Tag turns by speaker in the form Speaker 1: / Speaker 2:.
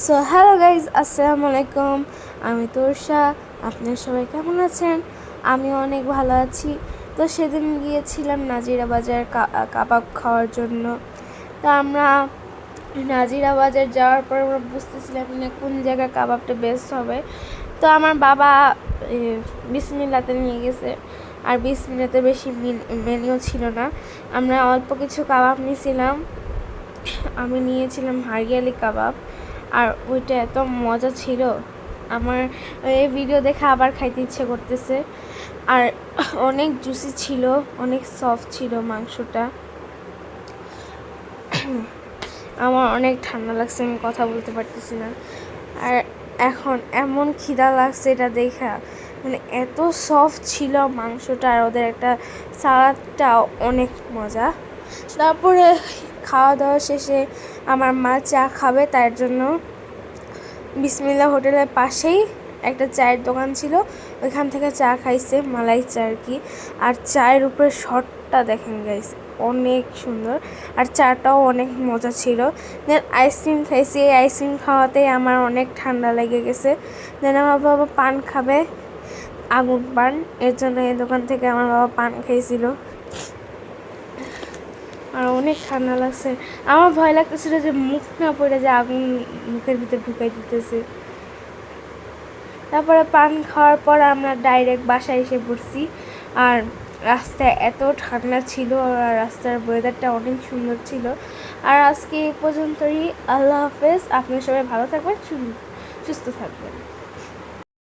Speaker 1: So hello guys, আসসালামু আলাইকুম। আমি তোরশা। আপনার সবাই কেমন আছেন? আমি অনেক ভালো আছি। তো সেদিন গিয়েছিলাম নাজিরা বাজার কাবাব খাওয়ার জন্য। তো আমরা নাজিরা বাজার যাওয়ার পর আমরা বুঝতেছিলাম না কোন জায়গায় কাবাবটা বেস্ট হবে। তো আমার বাবা বিসমিল্লাতে নিয়ে গেছে, আর বিসমিল্লাতে বেশি মেনুও ছিল না। আমরা অল্প কিছু কাবাব নিয়েছিলাম। আমি নিয়েছিলাম হারিয়ালি কাবাব, আর ওইটা এত মজা ছিল, আমার এই ভিডিও দেখে আবার খাইতে ইচ্ছে করতেছে। আর অনেক জুসি ছিল, অনেক সফট ছিল মাংসটা। আমার অনেক ঠান্ডা লাগছে, আমি কথা বলতে পারতেছি না। আর এখন এমন খিদা লাগছে এটা দেখা, মানে এত সফট ছিল মাংসটা, আর ওদের একটা সালাদটাও অনেক মজা। তারপরে খাওয়া দাওয়া শেষে আমার মা চা খাবে, তার জন্য বিসমিল্লা হোটেলের পাশেই একটা চায়ের দোকান ছিল, ওইখান থেকে চা খাইছে, মালাই চা আর কি। আর চায়ের উপরে শটটা দেখেন গাইস, অনেক সুন্দর, আর চাটাও অনেক মজা ছিল। দেন আইসক্রিম খাইছি, এই আইসক্রিম খাওয়াতেই আমার অনেক ঠান্ডা লেগে গেছে। দেন আমার বাবা পান খাবে, আগুন পান, এর জন্য এই দোকান থেকে আমার বাবা পান খাইছিল। আর অনেক ঠান্ডা লাগছে, আমার ভয় লাগতেছিল যে মুখ না পড়ে যে আগুন মুখের ভিতরে ঢুকাই দিতেছে। তারপরে পান খাওয়ার পর আমরা ডাইরেক্ট বাসায় এসে পড়ছি। আর রাস্তায় এত ঠান্ডা ছিল, আর রাস্তার ওয়েদারটা অনেক সুন্দর ছিল। আর আজকে এই পর্যন্তই। আল্লাহ হাফেজ। আপনারা সবাই ভালো থাকবেন, সুস্থ থাকবেন।